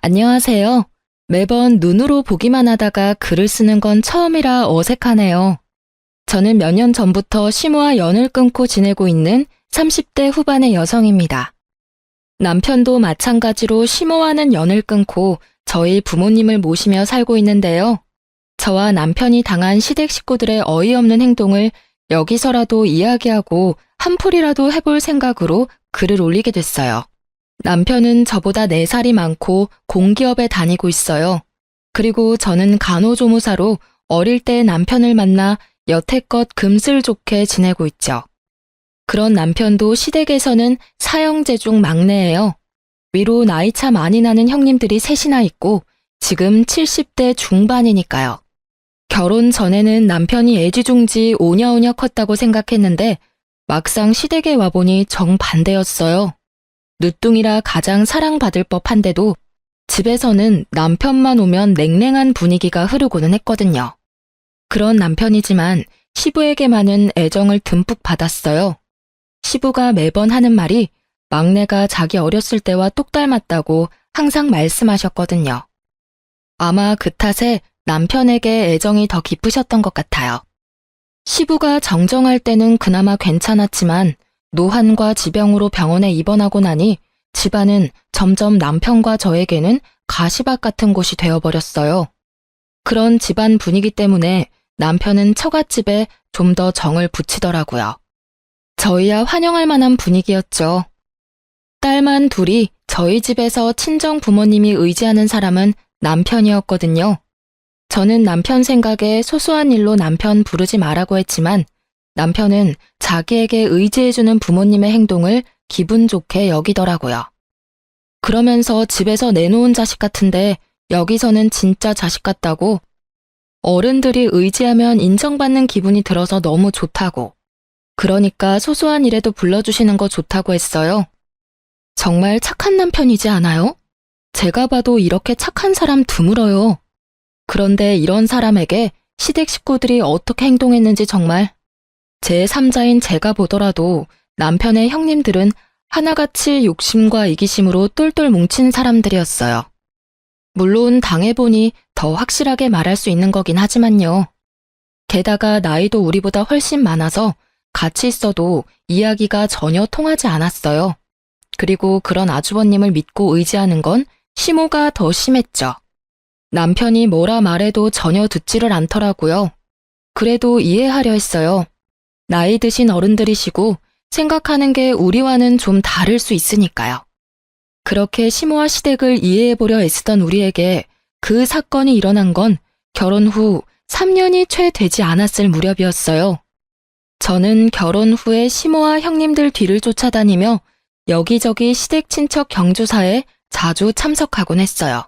안녕하세요. 매번 눈으로 보기만 하다가 글을 쓰는 건 처음이라 어색하네요. 저는 몇 년 전부터 시모와 연을 끊고 지내고 있는 30대 후반의 여성입니다. 남편도 마찬가지로 시모와는 연을 끊고 저희 부모님을 모시며 살고 있는데요. 저와 남편이 당한 시댁 식구들의 어이없는 행동을 여기서라도 이야기하고 한풀이라도 해볼 생각으로 글을 올리게 됐어요. 남편은 저보다 4살이 많고 공기업에 다니고 있어요. 그리고 저는 간호조무사로 어릴 때 남편을 만나 여태껏 금슬 좋게 지내고 있죠. 그런 남편도 시댁에서는 사형제 중 막내예요. 위로 나이차 많이 나는 형님들이 셋이나 있고 지금 70대 중반이니까요. 결혼 전에는 남편이 애지중지 오냐오냐 컸다고 생각했는데 막상 시댁에 와보니 정반대였어요. 늦둥이라 가장 사랑받을 법한데도 집에서는 남편만 오면 냉랭한 분위기가 흐르고는 했거든요. 그런 남편이지만 시부에게만은 애정을 듬뿍 받았어요. 시부가 매번 하는 말이 막내가 자기 어렸을 때와 똑 닮았다고 항상 말씀하셨거든요. 아마 그 탓에 남편에게 애정이 더 깊으셨던 것 같아요. 시부가 정정할 때는 그나마 괜찮았지만 노환과 지병으로 병원에 입원하고 나니 집안은 점점 남편과 저에게는 가시밭 같은 곳이 되어버렸어요. 그런 집안 분위기 때문에 남편은 처갓집에 좀 더 정을 붙이더라고요. 저희야 환영할 만한 분위기였죠. 딸만 둘이 저희 집에서 친정 부모님이 의지하는 사람은 남편이었거든요. 저는 남편 생각에 소소한 일로 남편 부르지 말라고 했지만 남편은 자기에게 의지해주는 부모님의 행동을 기분 좋게 여기더라고요. 그러면서 집에서 내놓은 자식 같은데 여기서는 진짜 자식 같다고, 어른들이 의지하면 인정받는 기분이 들어서 너무 좋다고, 그러니까 소소한 일에도 불러주시는 거 좋다고 했어요. 정말 착한 남편이지 않아요? 제가 봐도 이렇게 착한 사람 드물어요. 그런데 이런 사람에게 시댁 식구들이 어떻게 행동했는지 정말 제3자인 제가 보더라도 남편의 형님들은 하나같이 욕심과 이기심으로 똘똘 뭉친 사람들이었어요. 물론 당해보니 더 확실하게 말할 수 있는 거긴 하지만요. 게다가 나이도 우리보다 훨씬 많아서 같이 있어도 이야기가 전혀 통하지 않았어요. 그리고 그런 아주버님을 믿고 의지하는 건 시모가 더 심했죠. 남편이 뭐라 말해도 전혀 듣지를 않더라고요. 그래도 이해하려 했어요. 나이 드신 어른들이시고 생각하는 게 우리와는 좀 다를 수 있으니까요. 그렇게 시모와 시댁을 이해해보려 애쓰던 우리에게 그 사건이 일어난 건 결혼 후 3년이 채 되지 않았을 무렵이었어요. 저는 결혼 후에 시모와 형님들 뒤를 쫓아다니며 여기저기 시댁 친척 경조사에 자주 참석하곤 했어요.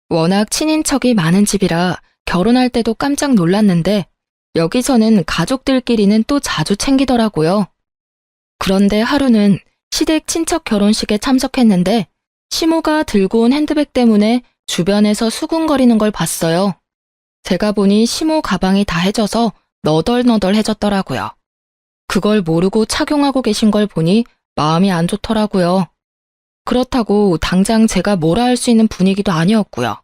워낙 친인척이 많은 집이라 결혼할 때도 깜짝 놀랐는데 여기서는 가족들끼리는 또 자주 챙기더라고요. 그런데 하루는 시댁 친척 결혼식에 참석했는데 시모가 들고 온 핸드백 때문에 주변에서 수군거리는 걸 봤어요. 제가 보니 시모 가방이 다 해져서 너덜너덜해졌더라고요. 그걸 모르고 착용하고 계신 걸 보니 마음이 안 좋더라고요. 그렇다고 당장 제가 뭐라 할 수 있는 분위기도 아니었고요.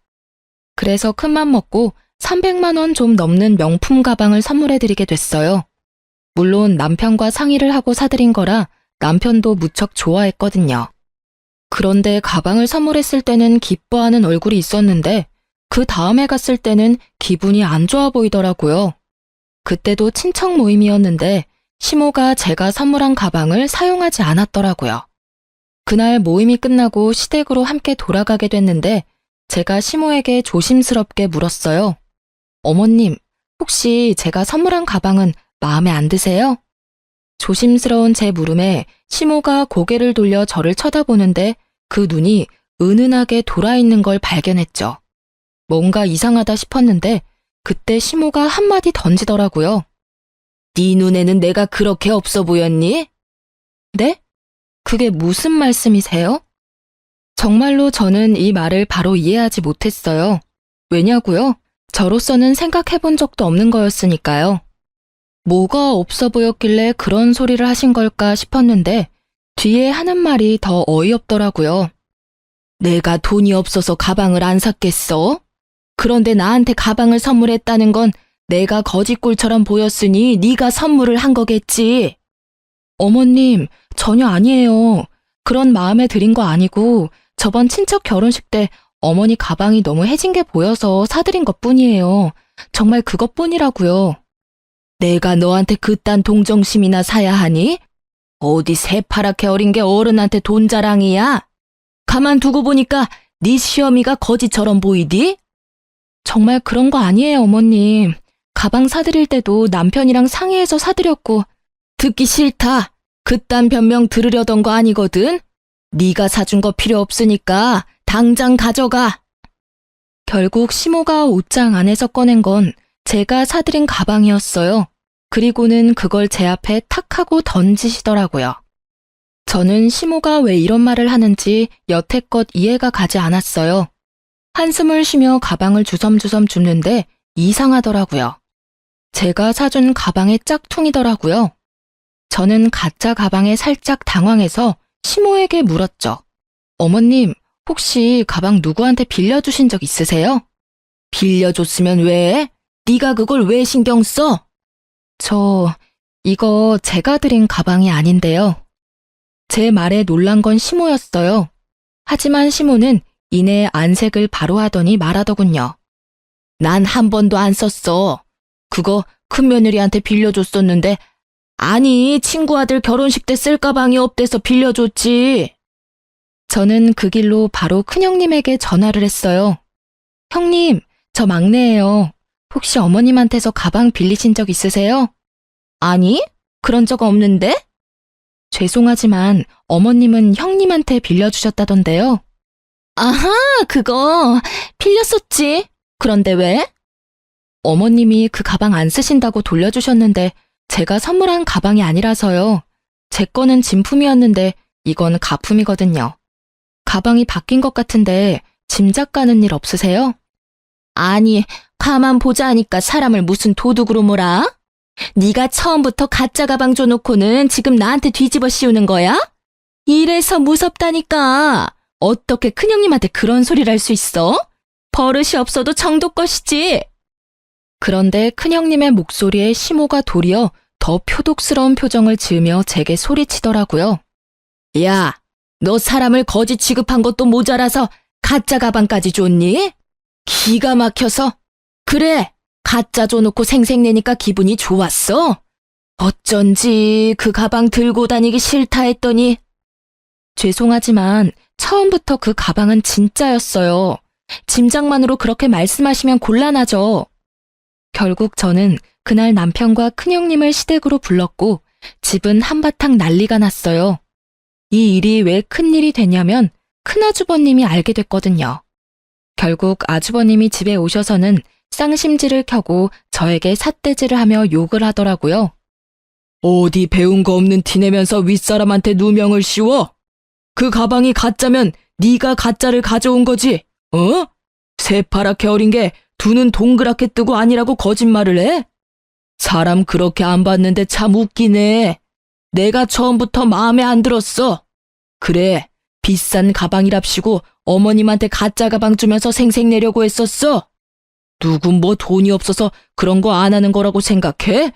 그래서 큰맘 먹고 300만 원 좀 넘는 명품 가방을 선물해드리게 됐어요. 물론 남편과 상의를 하고 사드린 거라 남편도 무척 좋아했거든요. 그런데 가방을 선물했을 때는 기뻐하는 얼굴이 있었는데 그 다음에 갔을 때는 기분이 안 좋아 보이더라고요. 그때도 친척 모임이었는데 시모가 제가 선물한 가방을 사용하지 않았더라고요. 그날 모임이 끝나고 시댁으로 함께 돌아가게 됐는데 제가 시모에게 조심스럽게 물었어요. 어머님, 혹시 제가 선물한 가방은 마음에 안 드세요? 조심스러운 제 물음에 시모가 고개를 돌려 저를 쳐다보는데 그 눈이 은은하게 돌아있는 걸 발견했죠. 뭔가 이상하다 싶었는데 그때 시모가 한마디 던지더라고요. 네 눈에는 내가 그렇게 없어 보였니? 네? 그게 무슨 말씀이세요? 정말로 저는 이 말을 바로 이해하지 못했어요. 왜냐고요? 저로서는 생각해본 적도 없는 거였으니까요. 뭐가 없어 보였길래 그런 소리를 하신 걸까 싶었는데 뒤에 하는 말이 더 어이없더라고요. 내가 돈이 없어서 가방을 안 샀겠어? 그런데 나한테 가방을 선물했다는 건 내가 거지꼴처럼 보였으니 네가 선물을 한 거겠지. 어머님, 전혀 아니에요. 그런 마음에 들인 거 아니고 저번 친척 결혼식 때 어머니 가방이 너무 해진 게 보여서 사드린 것뿐이에요. 정말 그것뿐이라고요. 내가 너한테 그딴 동정심이나 사야 하니? 어디 새파랗게 어린 게 어른한테 돈 자랑이야? 가만 두고 보니까 네 시어미가 거지처럼 보이디? 정말 그런 거 아니에요, 어머님. 가방 사드릴 때도 남편이랑 상의해서 사드렸고. 듣기 싫다. 그딴 변명 들으려던 거 아니거든? 네가 사준 거 필요 없으니까 당장 가져가. 결국 시모가 옷장 안에서 꺼낸 건 제가 사드린 가방이었어요. 그리고는 그걸 제 앞에 탁 하고 던지시더라고요. 저는 시모가 왜 이런 말을 하는지 여태껏 이해가 가지 않았어요. 한숨을 쉬며 가방을 주섬주섬 줍는데 이상하더라고요. 제가 사준 가방의 짝퉁이더라고요. 저는 가짜 가방에 살짝 당황해서 시모에게 물었죠. 어머님, 혹시 가방 누구한테 빌려주신 적 있으세요? 빌려줬으면 왜? 네가 그걸 왜 신경 써? 이거 제가 드린 가방이 아닌데요. 제 말에 놀란 건 시모였어요. 하지만 시모는 이내 안색을 바로 하더니 말하더군요. 난 한 번도 안 썼어. 그거 큰며느리한테 빌려줬었는데 아니, 친구 아들 결혼식 때 쓸 가방이 없대서 빌려줬지. 저는 그 길로 바로 큰형님에게 전화를 했어요. 형님, 저 막내예요. 혹시 어머님한테서 가방 빌리신 적 있으세요? 아니, 그런 적 없는데? 죄송하지만 어머님은 형님한테 빌려주셨다던데요. 아하, 그거 빌렸었지. 그런데 왜? 어머님이 그 가방 안 쓰신다고 돌려주셨는데 제가 선물한 가방이 아니라서요. 제 거는 진품이었는데 이건 가품이거든요. 가방이 바뀐 것 같은데 짐작 가는 일 없으세요? 아니, 가만 보자 하니까 사람을 무슨 도둑으로 몰아? 네가 처음부터 가짜 가방 줘놓고는 지금 나한테 뒤집어 씌우는 거야? 이래서 무섭다니까. 어떻게 큰형님한테 그런 소리를 할 수 있어? 버릇이 없어도 정도껏이지. 그런데 큰형님의 목소리에 시모가 도리어 더 표독스러운 표정을 지으며 제게 소리치더라고요. 야, 너 사람을 거지 취급한 것도 모자라서 가짜 가방까지 줬니? 기가 막혀서. 그래, 가짜 줘놓고 생색내니까 기분이 좋았어? 어쩐지 그 가방 들고 다니기 싫다 했더니. 죄송하지만 처음부터 그 가방은 진짜였어요. 짐작만으로 그렇게 말씀하시면 곤란하죠. 결국 저는 그날 남편과 큰형님을 시댁으로 불렀고 집은 한바탕 난리가 났어요. 이 일이 왜 큰일이 됐냐면 큰아주버님이 알게 됐거든요. 결국 아주버님이 집에 오셔서는 쌍심지를 켜고 저에게 삿대질을 하며 욕을 하더라고요. 어디 배운 거 없는 티 내면서 윗사람한테 누명을 씌워? 그 가방이 가짜면 네가 가짜를 가져온 거지, 어? 새파랗게 어린 게 두 눈 동그랗게 뜨고 아니라고 거짓말을 해? 사람 그렇게 안 봤는데 참 웃기네. 내가 처음부터 마음에 안 들었어. 그래, 비싼 가방이랍시고 어머님한테 가짜 가방 주면서 생색내려고 했었어. 누군 뭐 돈이 없어서 그런 거 안 하는 거라고 생각해?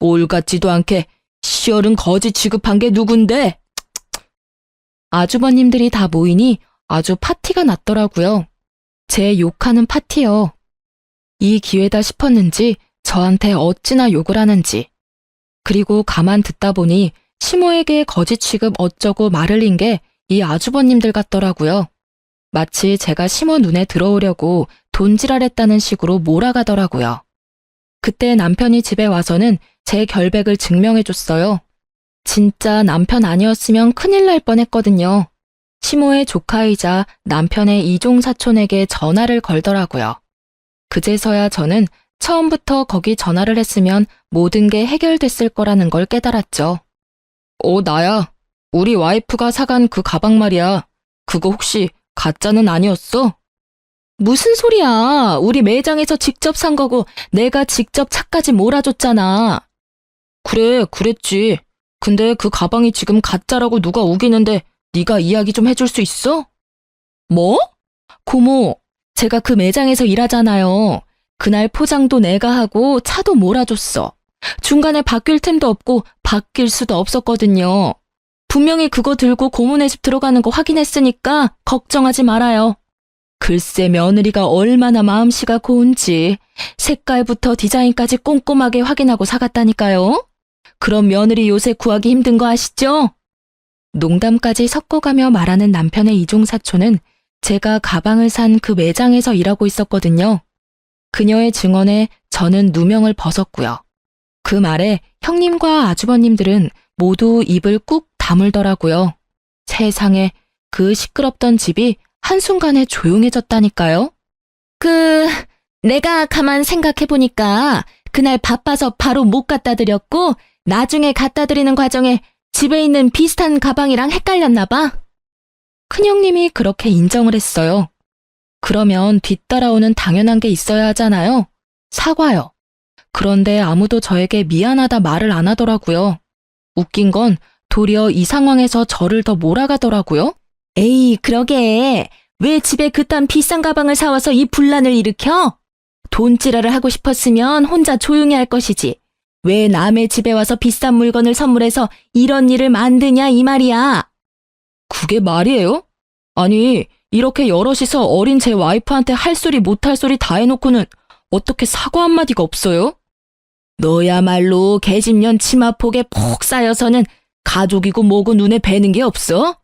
올 같지도 않게 시어른 거지 취급한 게 누군데? 아주버님들이 다 모이니 아주 파티가 났더라고요. 제 욕하는 파티요. 이 기회다 싶었는지 저한테 어찌나 욕을 하는지. 그리고 가만 듣다 보니 시모에게 거지 취급 어쩌고 말을 인 게 이 아주버님들 같더라고요. 마치 제가 시모 눈에 들어오려고 돈지랄했다는 식으로 몰아가더라고요. 그때 남편이 집에 와서는 제 결백을 증명해줬어요. 진짜 남편 아니었으면 큰일 날 뻔했거든요. 시모의 조카이자 남편의 이종사촌에게 전화를 걸더라고요. 그제서야 저는 처음부터 거기 전화를 했으면 모든 게 해결됐을 거라는 걸 깨달았죠. 나야. 우리 와이프가 사간 그 가방 말이야. 그거 혹시 가짜는 아니었어? 무슨 소리야. 우리 매장에서 직접 산 거고 내가 직접 차까지 몰아줬잖아. 그래, 그랬지. 근데 그 가방이 지금 가짜라고 누가 우기는데 네가 이야기 좀 해줄 수 있어? 뭐? 고모, 제가 그 매장에서 일하잖아요. 그날 포장도 내가 하고 차도 몰아줬어. 중간에 바뀔 틈도 없고 바뀔 수도 없었거든요. 분명히 그거 들고 고모네 집 들어가는 거 확인했으니까 걱정하지 말아요. 글쎄 며느리가 얼마나 마음씨가 고운지 색깔부터 디자인까지 꼼꼼하게 확인하고 사갔다니까요. 그럼 며느리 요새 구하기 힘든 거 아시죠? 농담까지 섞어가며 말하는 남편의 이종사촌은 제가 가방을 산 그 매장에서 일하고 있었거든요. 그녀의 증언에 저는 누명을 벗었고요. 그 말에 형님과 아주버님들은 모두 입을 꾹 다물더라고요. 세상에 그 시끄럽던 집이 한순간에 조용해졌다니까요. 내가 가만 생각해보니까 그날 바빠서 바로 못 갖다 드렸고 나중에 갖다 드리는 과정에 집에 있는 비슷한 가방이랑 헷갈렸나 봐. 큰형님이 그렇게 인정을 했어요. 그러면 뒤따라오는 당연한 게 있어야 하잖아요. 사과요. 그런데 아무도 저에게 미안하다 말을 안 하더라고요. 웃긴 건 도리어 이 상황에서 저를 더 몰아가더라고요. 에이, 그러게. 왜 집에 그딴 비싼 가방을 사와서 이 분란을 일으켜? 돈지랄을 하고 싶었으면 혼자 조용히 할 것이지. 왜 남의 집에 와서 비싼 물건을 선물해서 이런 일을 만드냐 이 말이야. 그게 말이에요? 아니, 이렇게 여럿이서 어린 제 와이프한테 할 소리 못할 소리 다 해놓고는 어떻게 사과 한마디가 없어요? 너야말로 계집년 치마폭에 폭 쌓여서는 가족이고 뭐고 눈에 뵈는 게 없어?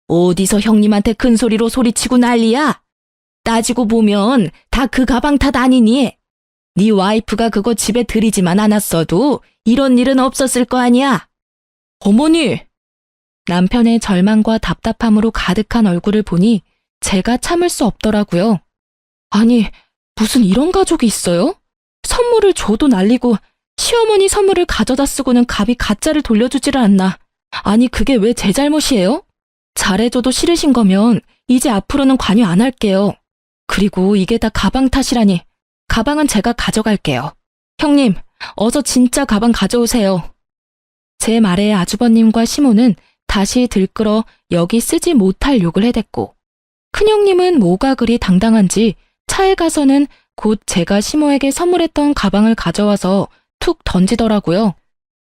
어디서 형님한테 큰 소리로 소리치고 난리야? 따지고 보면 다 그 가방 탓 아니니? 네 와이프가 그거 집에 들이지만 않았어도 이런 일은 없었을 거 아니야? 어머니! 남편의 절망과 답답함으로 가득한 얼굴을 보니 제가 참을 수 없더라고요. 아니, 무슨 이런 가족이 있어요? 선물을 줘도 날리고 시어머니 선물을 가져다 쓰고는 감히 가짜를 돌려주지를 않나. 아니, 그게 왜 제 잘못이에요? 잘해줘도 싫으신 거면 이제 앞으로는 관여 안 할게요. 그리고 이게 다 가방 탓이라니. 가방은 제가 가져갈게요. 형님, 어서 진짜 가방 가져오세요. 제 말에 아주버님과 시모는 다시 들끓어 여기 쓰지 못할 욕을 해댔고, 큰형님은 뭐가 그리 당당한지 차에 가서는 곧 제가 시모에게 선물했던 가방을 가져와서 툭 던지더라고요.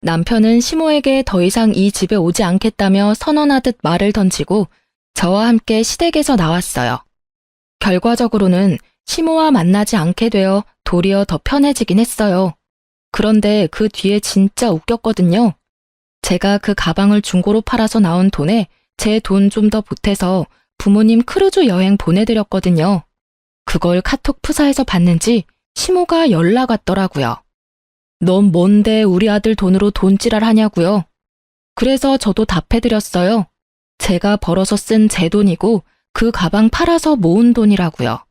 남편은 시모에게 더 이상 이 집에 오지 않겠다며 선언하듯 말을 던지고 저와 함께 시댁에서 나왔어요. 결과적으로는 시모와 만나지 않게 되어 도리어 더 편해지긴 했어요. 그런데 그 뒤에 진짜 웃겼거든요. 제가 그 가방을 중고로 팔아서 나온 돈에 제 돈 좀 더 보태서 부모님 크루즈 여행 보내드렸거든요. 그걸 카톡 푸사에서 봤는지 시모가 연락 왔더라고요. 넌 뭔데 우리 아들 돈으로 돈지랄 하냐고요. 그래서 저도 답해드렸어요. 제가 벌어서 쓴 제 돈이고 그 가방 팔아서 모은 돈이라고요.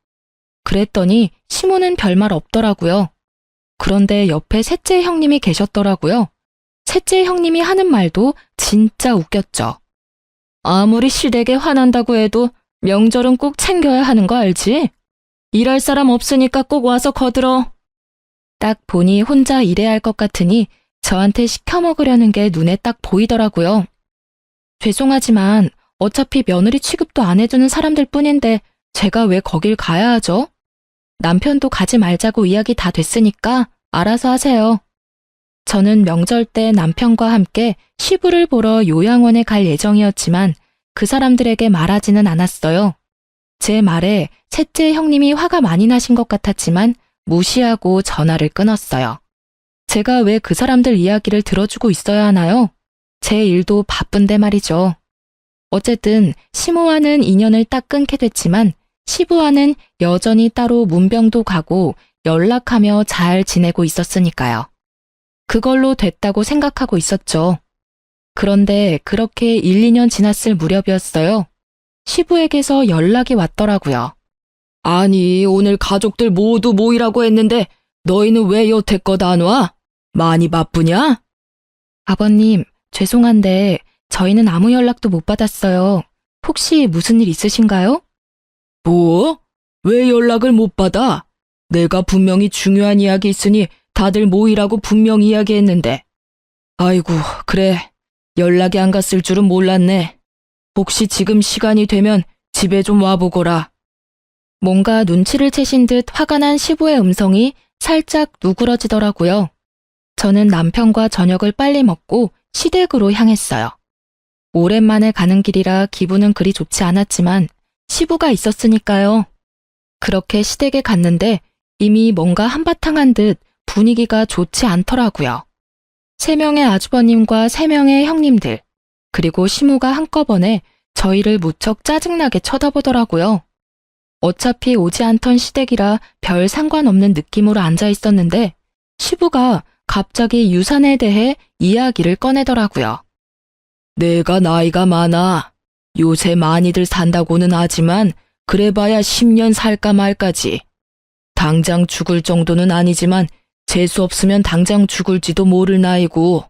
그랬더니 시모는 별말 없더라고요. 그런데 옆에 셋째 형님이 계셨더라고요. 셋째 형님이 하는 말도 진짜 웃겼죠. 아무리 시댁에 화난다고 해도 명절은 꼭 챙겨야 하는 거 알지? 일할 사람 없으니까 꼭 와서 거들어. 딱 보니 혼자 일해야 할 것 같으니 저한테 시켜 먹으려는 게 눈에 딱 보이더라고요. 죄송하지만 어차피 며느리 취급도 안 해주는 사람들 뿐인데 제가 왜 거길 가야 하죠? 남편도 가지 말자고 이야기 다 됐으니까 알아서 하세요. 저는 명절 때 남편과 함께 시부를 보러 요양원에 갈 예정이었지만 그 사람들에게 말하지는 않았어요. 제 말에 셋째 형님이 화가 많이 나신 것 같았지만 무시하고 전화를 끊었어요. 제가 왜 그 사람들 이야기를 들어주고 있어야 하나요? 제 일도 바쁜데 말이죠. 어쨌든 시모와는 인연을 딱 끊게 됐지만 시부와는 여전히 따로 문병도 가고 연락하며 잘 지내고 있었으니까요. 그걸로 됐다고 생각하고 있었죠. 그런데 그렇게 1, 2년 지났을 무렵이었어요. 시부에게서 연락이 왔더라고요. 아니, 오늘 가족들 모두 모이라고 했는데 너희는 왜 여태껏 안 와? 많이 바쁘냐? 아버님, 죄송한데 저희는 아무 연락도 못 받았어요. 혹시 무슨 일 있으신가요? 뭐? 왜 연락을 못 받아? 내가 분명히 중요한 이야기 있으니 다들 모이라고 분명히 이야기했는데. 아이고, 그래. 연락이 안 갔을 줄은 몰랐네. 혹시 지금 시간이 되면 집에 좀 와보거라. 뭔가 눈치를 채신 듯 화가 난 시부의 음성이 살짝 누그러지더라고요. 저는 남편과 저녁을 빨리 먹고 시댁으로 향했어요. 오랜만에 가는 길이라 기분은 그리 좋지 않았지만 시부가 있었으니까요. 그렇게 시댁에 갔는데 이미 뭔가 한바탕한 듯 분위기가 좋지 않더라고요. 3명의 아주버님과 3명의 형님들, 그리고 시무가 한꺼번에 저희를 무척 짜증나게 쳐다보더라고요. 어차피 오지 않던 시댁이라 별 상관없는 느낌으로 앉아 있었는데 시부가 갑자기 유산에 대해 이야기를 꺼내더라고요. 내가 나이가 많아. 요새 많이들 산다고는 하지만 그래봐야 10년 살까 말까지. 당장 죽을 정도는 아니지만 재수 없으면 당장 죽을지도 모를 나이고.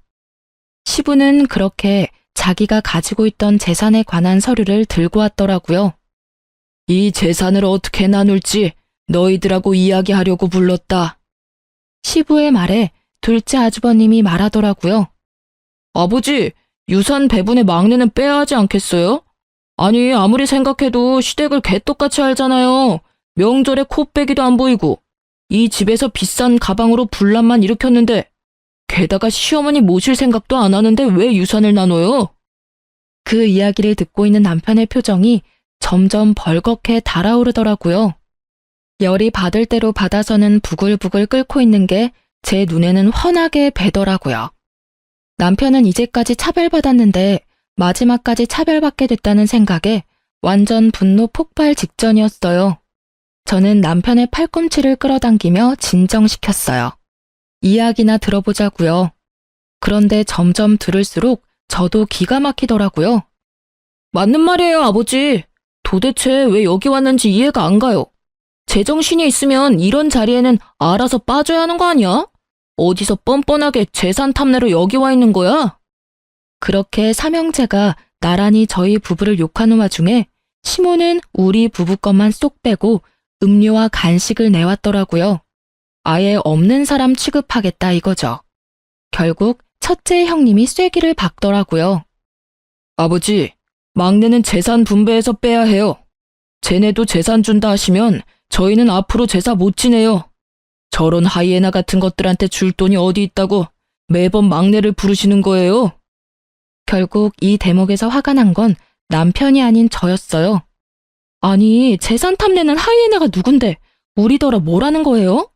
시부는 그렇게 자기가 가지고 있던 재산에 관한 서류를 들고 왔더라고요. 이 재산을 어떻게 나눌지 너희들하고 이야기하려고 불렀다. 시부의 말에 둘째 아주버님이 말하더라고요. 아버지, 유산 배분의 막내는 빼야 하지 않겠어요? 아니, 아무리 생각해도 시댁을 개떡같이 알잖아요. 명절에 코빼기도 안 보이고. 이 집에서 비싼 가방으로 분란만 일으켰는데 게다가 시어머니 모실 생각도 안 하는데 왜 유산을 나눠요? 그 이야기를 듣고 있는 남편의 표정이 점점 벌겋게 달아오르더라고요. 열이 받을 대로 받아서는 부글부글 끓고 있는 게 제 눈에는 훤하게 배더라고요. 남편은 이제까지 차별받았는데 마지막까지 차별받게 됐다는 생각에 완전 분노 폭발 직전이었어요. 저는 남편의 팔꿈치를 끌어당기며 진정시켰어요. 이야기나 들어보자고요. 그런데 점점 들을수록 저도 기가 막히더라고요. 맞는 말이에요, 아버지. 도대체 왜 여기 왔는지 이해가 안 가요. 제정신이 있으면 이런 자리에는 알아서 빠져야 하는 거 아니야? 어디서 뻔뻔하게 재산 탐내러 여기 와 있는 거야? 그렇게 삼형제가 나란히 저희 부부를 욕하는 와중에 시모는 우리 부부 것만 쏙 빼고 음료와 간식을 내왔더라고요. 아예 없는 사람 취급하겠다 이거죠. 결국 첫째 형님이 쐐기를 박더라고요. 아버지, 막내는 재산 분배해서 빼야 해요. 쟤네도 재산 준다 하시면 저희는 앞으로 제사 못 지내요. 저런 하이에나 같은 것들한테 줄 돈이 어디 있다고 매번 막내를 부르시는 거예요. 결국 이 대목에서 화가 난 건 남편이 아닌 저였어요. 아니, 재산 탐내는 하이에나가 누군데 우리더러 뭐라는 거예요?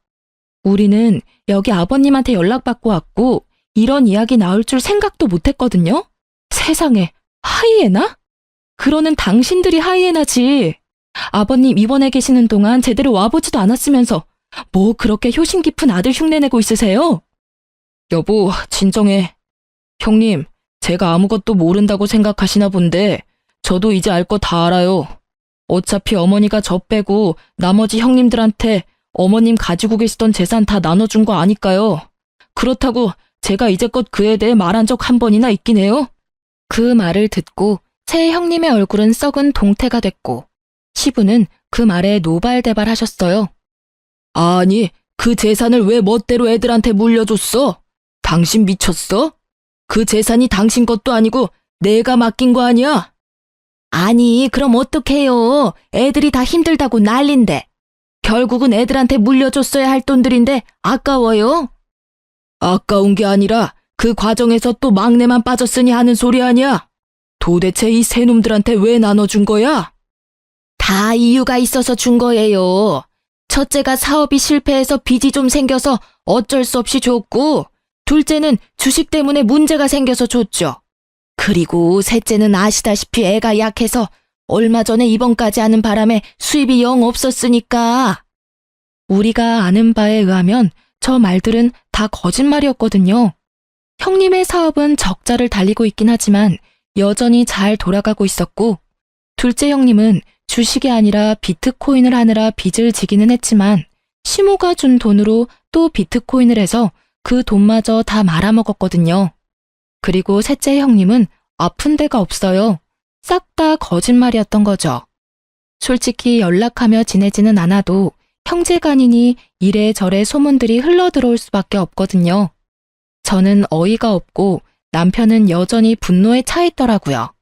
우리는 여기 아버님한테 연락받고 왔고 이런 이야기 나올 줄 생각도 못했거든요. 세상에, 하이에나? 그러는 당신들이 하이에나지. 아버님 입원해 계시는 동안 제대로 와보지도 않았으면서 뭐 그렇게 효심 깊은 아들 흉내내고 있으세요? 여보, 진정해. 형님, 제가 아무것도 모른다고 생각하시나 본데 저도 이제 알 거 다 알아요. 어차피 어머니가 저 빼고 나머지 형님들한테 어머님 가지고 계시던 재산 다 나눠준 거 아니까요. 그렇다고 제가 이제껏 그에 대해 말한 적 한 번이나 있긴 해요? 그 말을 듣고 새 형님의 얼굴은 썩은 동태가 됐고 시부는 그 말에 노발대발하셨어요. 아니, 그 재산을 왜 멋대로 애들한테 물려줬어? 당신 미쳤어? 그 재산이 당신 것도 아니고 내가 맡긴 거 아니야? 아니, 그럼 어떡해요? 애들이 다 힘들다고 난린데. 결국은 애들한테 물려줬어야 할 돈들인데 아까워요? 아까운 게 아니라 그 과정에서 또 막내만 빠졌으니 하는 소리 아니야? 도대체 이 세 놈들한테 왜 나눠준 거야? 다 이유가 있어서 준 거예요. 첫째가 사업이 실패해서 빚이 좀 생겨서 어쩔 수 없이 줬고, 둘째는 주식 때문에 문제가 생겨서 줬죠. 그리고 셋째는 아시다시피 애가 약해서 얼마 전에 입원까지 하는 바람에 수입이 영 없었으니까. 우리가 아는 바에 의하면 저 말들은 다 거짓말이었거든요. 형님의 사업은 적자를 달리고 있긴 하지만 여전히 잘 돌아가고 있었고, 둘째 형님은 주식이 아니라 비트코인을 하느라 빚을 지기는 했지만 시모가 준 돈으로 또 비트코인을 해서 그 돈마저 다 말아먹었거든요. 그리고 셋째 형님은 아픈 데가 없어요. 싹 다 거짓말이었던 거죠. 솔직히 연락하며 지내지는 않아도 형제간이니 이래저래 소문들이 흘러들어올 수밖에 없거든요. 저는 어이가 없고 남편은 여전히 분노에 차 있더라고요.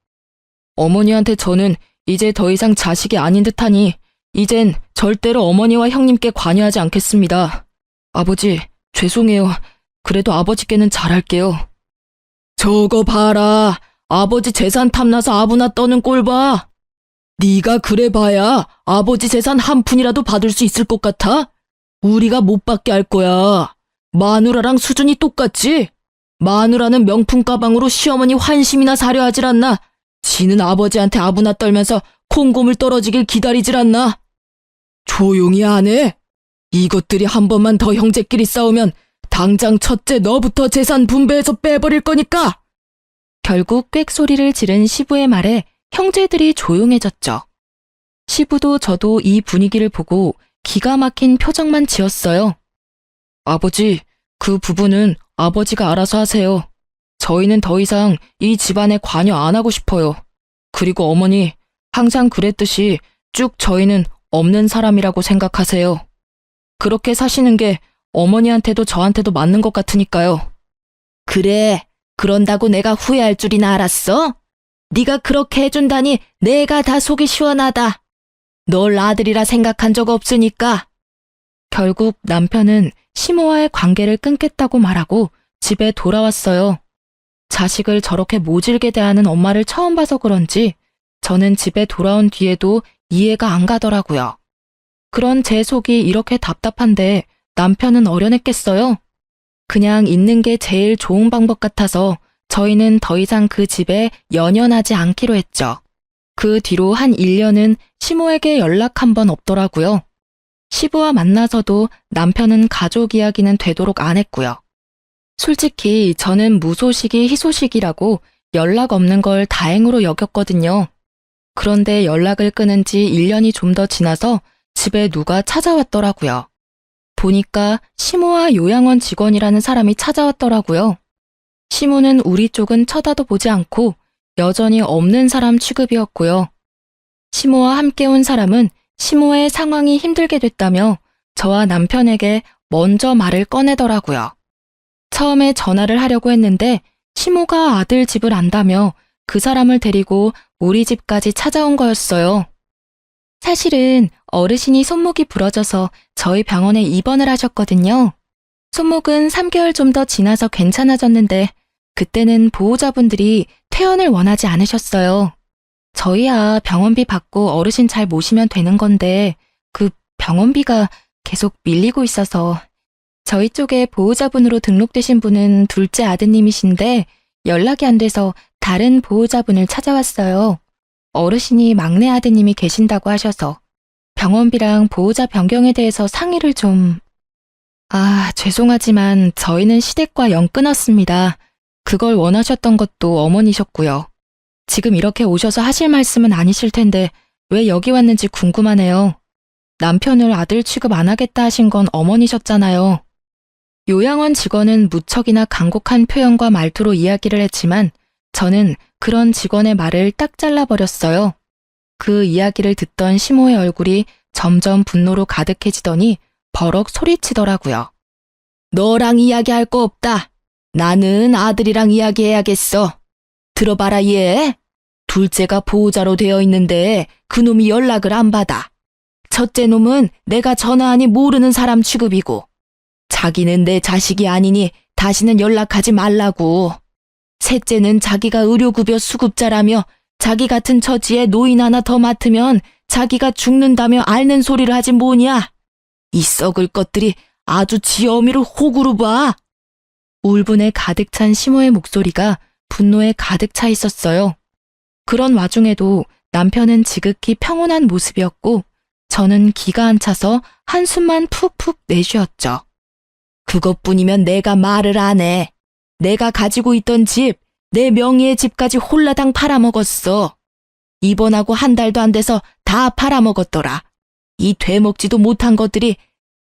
어머니한테 저는 이제 더 이상 자식이 아닌 듯하니 이젠 절대로 어머니와 형님께 관여하지 않겠습니다. 아버지, 죄송해요. 그래도 아버지께는 잘할게요. 저거 봐라. 아버지 재산 탐나서 아부나 떠는 꼴 봐. 네가 그래 봐야 아버지 재산 한 푼이라도 받을 수 있을 것 같아? 우리가 못 받게 할 거야. 마누라랑 수준이 똑같지? 마누라는 명품 가방으로 시어머니 환심이나 사려 하질 않나? 지는 아버지한테 아부나 떨면서 콩고물 떨어지길 기다리질 않나? 조용히 안 해? 이것들이 한 번만 더 형제끼리 싸우면 당장 첫째 너부터 재산 분배해서 빼버릴 거니까! 결국 꽥소리를 지른 시부의 말에 형제들이 조용해졌죠. 시부도 저도 이 분위기를 보고 기가 막힌 표정만 지었어요. 아버지, 그 부분은 아버지가 알아서 하세요. 저희는 더 이상 이 집안에 관여 안 하고 싶어요. 그리고 어머니, 항상 그랬듯이 쭉 저희는 없는 사람이라고 생각하세요. 그렇게 사시는 게 어머니한테도 저한테도 맞는 것 같으니까요. 그래, 그런다고 내가 후회할 줄이나 알았어? 네가 그렇게 해준다니 내가 다 속이 시원하다. 널 아들이라 생각한 적 없으니까. 결국 남편은 시모와의 관계를 끊겠다고 말하고 집에 돌아왔어요. 자식을 저렇게 모질게 대하는 엄마를 처음 봐서 그런지 저는 집에 돌아온 뒤에도 이해가 안 가더라고요. 그런 제 속이 이렇게 답답한데 남편은 어련했겠어요? 그냥 있는 게 제일 좋은 방법 같아서 저희는 더 이상 그 집에 연연하지 않기로 했죠. 그 뒤로 한 1년은 시모에게 연락 한 번 없더라고요. 시부와 만나서도 남편은 가족 이야기는 되도록 안 했고요. 솔직히 저는 무소식이 희소식이라고 연락 없는 걸 다행으로 여겼거든요. 그런데 연락을 끊은 지 1년이 좀 더 지나서 집에 누가 찾아왔더라고요. 보니까 시모와 요양원 직원이라는 사람이 찾아왔더라고요. 시모는 우리 쪽은 쳐다도 보지 않고 여전히 없는 사람 취급이었고요. 시모와 함께 온 사람은 시모의 상황이 힘들게 됐다며 저와 남편에게 먼저 말을 꺼내더라고요. 처음에 전화를 하려고 했는데 시모가 아들 집을 안다며 그 사람을 데리고 우리 집까지 찾아온 거였어요. 사실은 어르신이 손목이 부러져서 저희 병원에 입원을 하셨거든요. 손목은 3개월 좀 더 지나서 괜찮아졌는데 그때는 보호자분들이 퇴원을 원하지 않으셨어요. 저희야 병원비 받고 어르신 잘 모시면 되는 건데 그 병원비가 계속 밀리고 있어서 저희 쪽에 보호자분으로 등록되신 분은 둘째 아드님이신데 연락이 안 돼서 다른 보호자분을 찾아왔어요. 어르신이 막내 아드님이 계신다고 하셔서 병원비랑 보호자 변경에 대해서 상의를 좀... 죄송하지만 저희는 시댁과 영 끊었습니다. 그걸 원하셨던 것도 어머니셨고요. 지금 이렇게 오셔서 하실 말씀은 아니실 텐데 왜 여기 왔는지 궁금하네요. 남편을 아들 취급 안 하겠다 하신 건 어머니셨잖아요. 요양원 직원은 무척이나 간곡한 표현과 말투로 이야기를 했지만 저는 그런 직원의 말을 딱 잘라버렸어요. 그 이야기를 듣던 시모의 얼굴이 점점 분노로 가득해지더니 버럭 소리치더라고요. 너랑 이야기할 거 없다. 나는 아들이랑 이야기해야겠어. 들어봐라 얘. 둘째가 보호자로 되어 있는데 그놈이 연락을 안 받아. 첫째 놈은 내가 전화하니 모르는 사람 취급이고 자기는 내 자식이 아니니 다시는 연락하지 말라고. 셋째는 자기가 의료급여 수급자라며 자기 같은 처지에 노인 하나 더 맡으면 자기가 죽는다며 앓는 소리를 하지 뭐냐. 이 썩을 것들이 아주 지 어미를 호구로 봐. 울분에 가득 찬 시모의 목소리가 분노에 가득 차 있었어요. 그런 와중에도 남편은 지극히 평온한 모습이었고 저는 기가 안 차서 한숨만 푹푹 내쉬었죠. 그것뿐이면 내가 말을 안 해. 내가 가지고 있던 집, 내 명의의 집까지 홀라당 팔아먹었어. 입원하고 한 달도 안 돼서 다 팔아먹었더라. 이 되먹지도 못한 것들이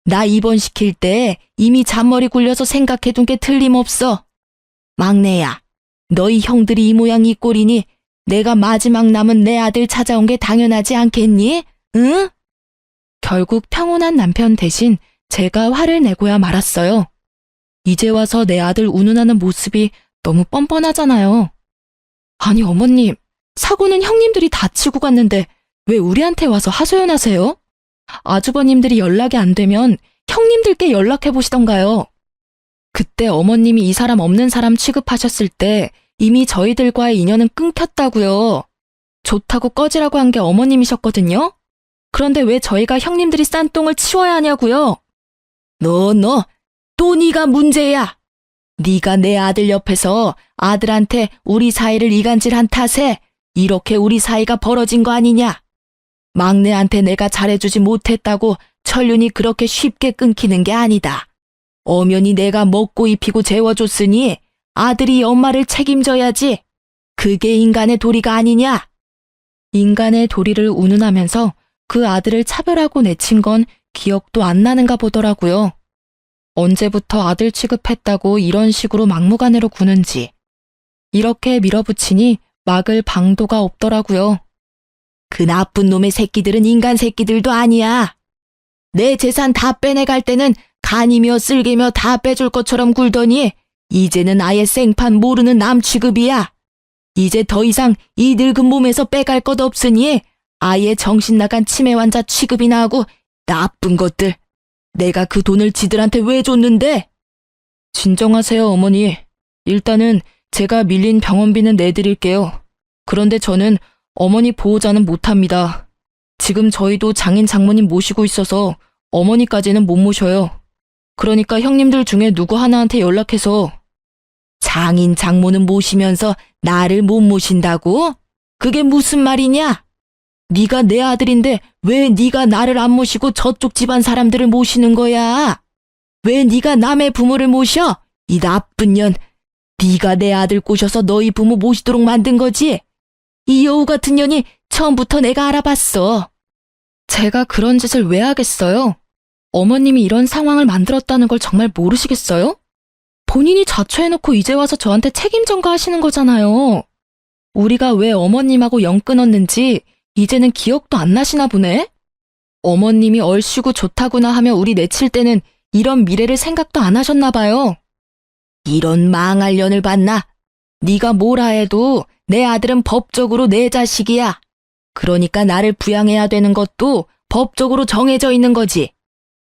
나 입원시킬 때 이미 잔머리 굴려서 생각해둔 게 틀림없어. 막내야, 너희 형들이 이 모양 이 꼴이니 내가 마지막 남은 내 아들 찾아온 게 당연하지 않겠니? 응? 결국 평온한 남편 대신 제가 화를 내고야 말았어요. 이제 와서 내 아들 운운하는 모습이 너무 뻔뻔하잖아요. 아니 어머님, 사고는 형님들이 다치고 갔는데 왜 우리한테 와서 하소연하세요? 아주버님들이 연락이 안 되면 형님들께 연락해 보시던가요. 그때 어머님이 이 사람 없는 사람 취급하셨을 때 이미 저희들과의 인연은 끊겼다고요. 좋다고 꺼지라고 한 게 어머님이셨거든요. 그런데 왜 저희가 형님들이 싼 똥을 치워야 하냐고요? 너, 또 네가 문제야. 네가 내 아들 옆에서 아들한테 우리 사이를 이간질한 탓에 이렇게 우리 사이가 벌어진 거 아니냐? 막내한테 내가 잘해주지 못했다고 천륜이 그렇게 쉽게 끊기는 게 아니다. 엄연히 내가 먹고 입히고 재워줬으니 아들이 엄마를 책임져야지. 그게 인간의 도리가 아니냐? 인간의 도리를 운운하면서 그 아들을 차별하고 내친 건 기억도 안 나는가 보더라고요. 언제부터 아들 취급했다고 이런 식으로 막무가내로 구는지. 이렇게 밀어붙이니 막을 방도가 없더라고요. 그 나쁜 놈의 새끼들은 인간 새끼들도 아니야. 내 재산 다 빼내갈 때는 간이며 쓸개며 다 빼줄 것처럼 굴더니 이제는 아예 생판 모르는 남 취급이야. 이제 더 이상 이 늙은 몸에서 빼갈 것 없으니 아예 정신 나간 치매 환자 취급이나 하고 나쁜 것들. 내가 그 돈을 지들한테 왜 줬는데? 진정하세요, 어머니. 일단은 제가 밀린 병원비는 내드릴게요. 그런데 저는 어머니 보호자는 못합니다. 지금 저희도 장인 장모님 모시고 있어서 어머니까지는 못 모셔요. 그러니까 형님들 중에 누구 하나한테 연락해서. 장인 장모는 모시면서 나를 못 모신다고? 그게 무슨 말이냐? 네가 내 아들인데 왜 네가 나를 안 모시고 저쪽 집안 사람들을 모시는 거야? 왜 네가 남의 부모를 모셔? 이 나쁜 년. 네가 내 아들 꼬셔서 너희 부모 모시도록 만든 거지? 이 여우 같은 년이 처음부터 내가 알아봤어. 제가 그런 짓을 왜 하겠어요? 어머님이 이런 상황을 만들었다는 걸 정말 모르시겠어요? 본인이 자초해놓고 이제 와서 저한테 책임 전가하시는 거잖아요. 우리가 왜 어머님하고 영 끊었는지 이제는 기억도 안 나시나 보네? 어머님이 얼씨구 좋다구나 하며 우리 내칠 때는 이런 미래를 생각도 안 하셨나 봐요. 이런 망할 년을 봤나? 네가 뭐라 해도 내 아들은 법적으로 내 자식이야. 그러니까 나를 부양해야 되는 것도 법적으로 정해져 있는 거지.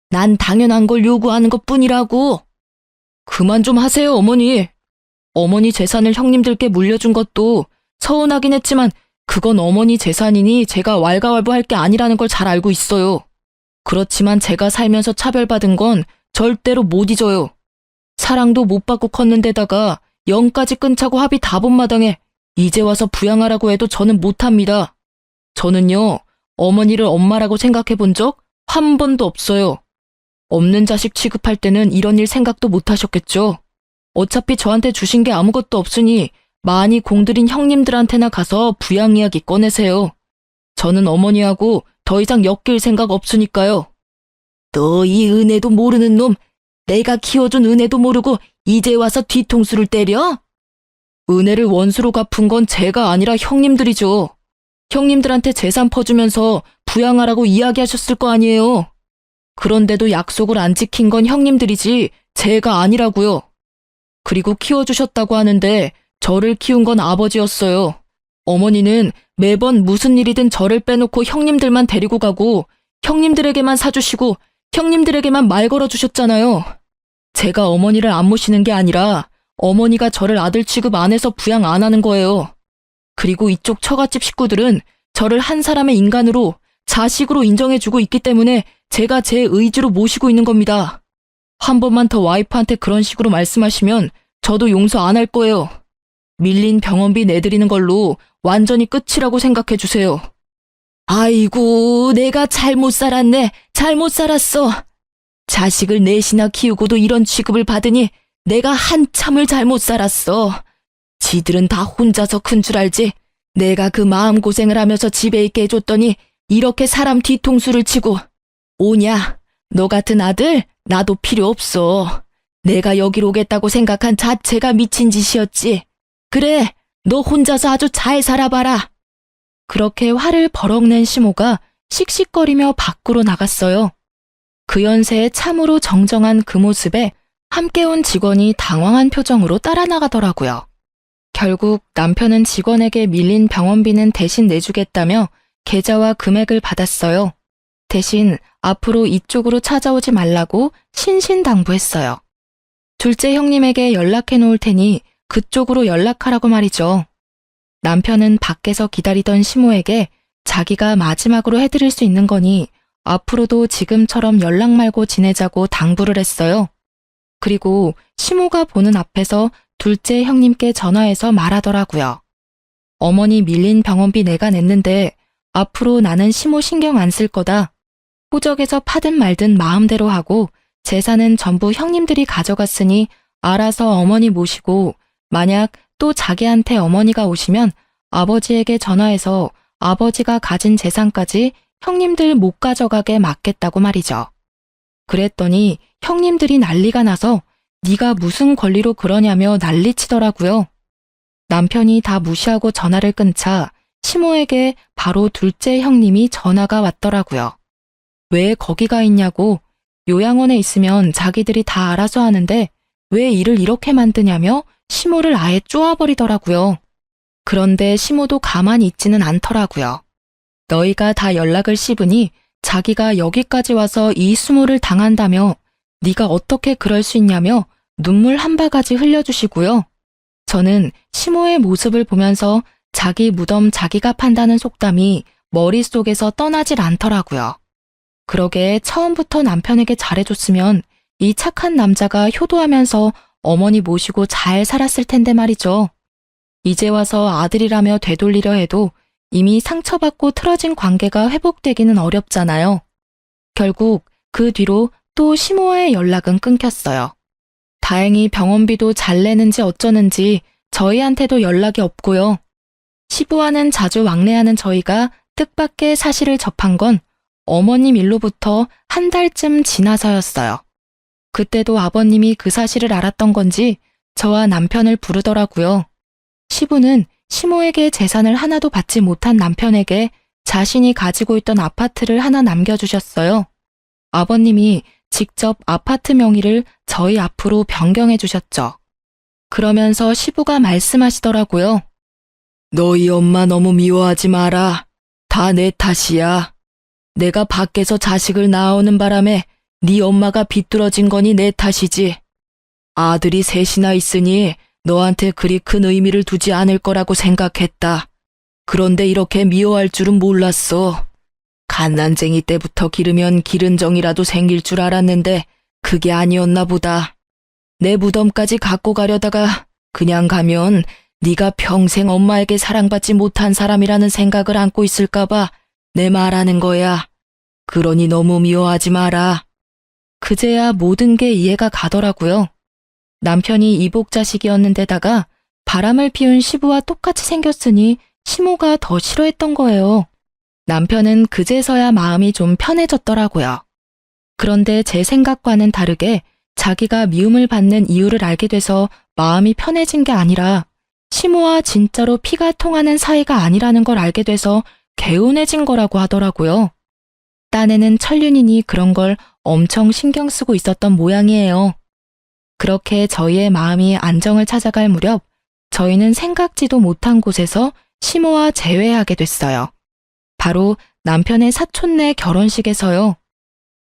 난 당연한 걸 요구하는 것뿐이라고. 그만 좀 하세요, 어머니. 어머니 재산을 형님들께 물려준 것도 서운하긴 했지만 그건 어머니 재산이니 제가 왈가왈부할 게 아니라는 걸 잘 알고 있어요. 그렇지만 제가 살면서 차별받은 건 절대로 못 잊어요. 사랑도 못 받고 컸는데다가 영까지 끊자고 합의 다 본 마당에 이제 와서 부양하라고 해도 저는 못합니다. 저는요, 어머니를 엄마라고 생각해 본 적 한 번도 없어요. 없는 자식 취급할 때는 이런 일 생각도 못 하셨겠죠. 어차피 저한테 주신 게 아무것도 없으니 많이 공들인 형님들한테나 가서 부양 이야기 꺼내세요. 저는 어머니하고 더 이상 엮일 생각 없으니까요. 너 이 은혜도 모르는 놈, 내가 키워준 은혜도 모르고 이제 와서 뒤통수를 때려? 은혜를 원수로 갚은 건 제가 아니라 형님들이죠. 형님들한테 재산 퍼주면서 부양하라고 이야기하셨을 거 아니에요. 그런데도 약속을 안 지킨 건 형님들이지 제가 아니라고요. 그리고 키워주셨다고 하는데 저를 키운 건 아버지였어요. 어머니는 매번 무슨 일이든 저를 빼놓고 형님들만 데리고 가고 형님들에게만 사주시고 형님들에게만 말 걸어주셨잖아요. 제가 어머니를 안 모시는 게 아니라 어머니가 저를 아들 취급 안 해서 부양 안 하는 거예요. 그리고 이쪽 처갓집 식구들은 저를 한 사람의 인간으로 자식으로 인정해주고 있기 때문에 제가 제 의지로 모시고 있는 겁니다. 한 번만 더 와이프한테 그런 식으로 말씀하시면 저도 용서 안 할 거예요. 밀린 병원비 내드리는 걸로 완전히 끝이라고 생각해 주세요. 아이고, 내가 잘못 살았네. 잘못 살았어. 자식을 넷이나 키우고도 이런 취급을 받으니 내가 한참을 잘못 살았어. 지들은 다 혼자서 큰 줄 알지. 내가 그 마음고생을 하면서 집에 있게 해줬더니 이렇게 사람 뒤통수를 치고. 오냐, 너 같은 아들 나도 필요 없어. 내가 여기로 오겠다고 생각한 자체가 미친 짓이었지. 그래, 너 혼자서 아주 잘 살아봐라. 그렇게 화를 버럭 낸 시모가 씩씩거리며 밖으로 나갔어요. 그 연세에 참으로 정정한 그 모습에 함께 온 직원이 당황한 표정으로 따라 나가더라고요. 결국 남편은 직원에게 밀린 병원비는 대신 내주겠다며 계좌와 금액을 받았어요. 대신 앞으로 이쪽으로 찾아오지 말라고 신신당부했어요. 둘째 형님에게 연락해 놓을 테니 그쪽으로 연락하라고 말이죠. 남편은 밖에서 기다리던 시모에게 자기가 마지막으로 해드릴 수 있는 거니 앞으로도 지금처럼 연락 말고 지내자고 당부를 했어요. 그리고 시모가 보는 앞에서 둘째 형님께 전화해서 말하더라고요. 어머니 밀린 병원비 내가 냈는데 앞으로 나는 시모 신경 안 쓸 거다. 호적에서 파든 말든 마음대로 하고 재산은 전부 형님들이 가져갔으니 알아서 어머니 모시고 만약 또 자기한테 어머니가 오시면 아버지에게 전화해서 아버지가 가진 재산까지 형님들 못 가져가게 막겠다고 말이죠. 그랬더니 형님들이 난리가 나서 네가 무슨 권리로 그러냐며 난리치더라고요. 남편이 다 무시하고 전화를 끊자 시모에게 바로 둘째 형님이 전화가 왔더라고요. 왜 거기가 있냐고, 요양원에 있으면 자기들이 다 알아서 하는데 왜 일을 이렇게 만드냐며 시모를 아예 쪼아버리더라고요. 그런데 시모도 가만히 있지는 않더라고요. 너희가 다 연락을 씹으니 자기가 여기까지 와서 이 수모를 당한다며 네가 어떻게 그럴 수 있냐며 눈물 한 바가지 흘려주시고요. 저는 시모의 모습을 보면서 자기 무덤 자기가 판다는 속담이 머릿속에서 떠나질 않더라고요. 그러게 처음부터 남편에게 잘해줬으면 이 착한 남자가 효도하면서 어머니 모시고 잘 살았을 텐데 말이죠. 이제 와서 아들이라며 되돌리려 해도 이미 상처받고 틀어진 관계가 회복되기는 어렵잖아요. 결국 그 뒤로 또 시모와의 연락은 끊겼어요. 다행히 병원비도 잘 내는지 어쩌는지 저희한테도 연락이 없고요. 시부와는 자주 왕래하는 저희가 뜻밖의 사실을 접한 건 어머님 일로부터 한 달쯤 지나서였어요. 그때도 아버님이 그 사실을 알았던 건지 저와 남편을 부르더라고요. 시부는 시모에게 재산을 하나도 받지 못한 남편에게 자신이 가지고 있던 아파트를 하나 남겨주셨어요. 아버님이 직접 아파트 명의를 저희 앞으로 변경해 주셨죠. 그러면서 시부가 말씀하시더라고요. 너희 엄마 너무 미워하지 마라. 다 내 탓이야. 내가 밖에서 자식을 낳아오는 바람에 네 엄마가 비뚤어진 거니 내 탓이지. 아들이 셋이나 있으니 너한테 그리 큰 의미를 두지 않을 거라고 생각했다. 그런데 이렇게 미워할 줄은 몰랐어. 갓난쟁이 때부터 기르면 기른 정이라도 생길 줄 알았는데 그게 아니었나 보다. 내 무덤까지 갖고 가려다가 그냥 가면 네가 평생 엄마에게 사랑받지 못한 사람이라는 생각을 안고 있을까봐 내 말하는 거야. 그러니 너무 미워하지 마라. 그제야 모든 게 이해가 가더라고요. 남편이 이복자식이었는데다가 바람을 피운 시부와 똑같이 생겼으니 시모가 더 싫어했던 거예요. 남편은 그제서야 마음이 좀 편해졌더라고요. 그런데 제 생각과는 다르게 자기가 미움을 받는 이유를 알게 돼서 마음이 편해진 게 아니라 시모와 진짜로 피가 통하는 사이가 아니라는 걸 알게 돼서 개운해진 거라고 하더라고요. 딴에는 천륜이니 그런 걸 엄청 신경 쓰고 있었던 모양이에요. 그렇게 저희의 마음이 안정을 찾아갈 무렵 저희는 생각지도 못한 곳에서 시모와 재회하게 됐어요. 바로 남편의 사촌네 결혼식에서요.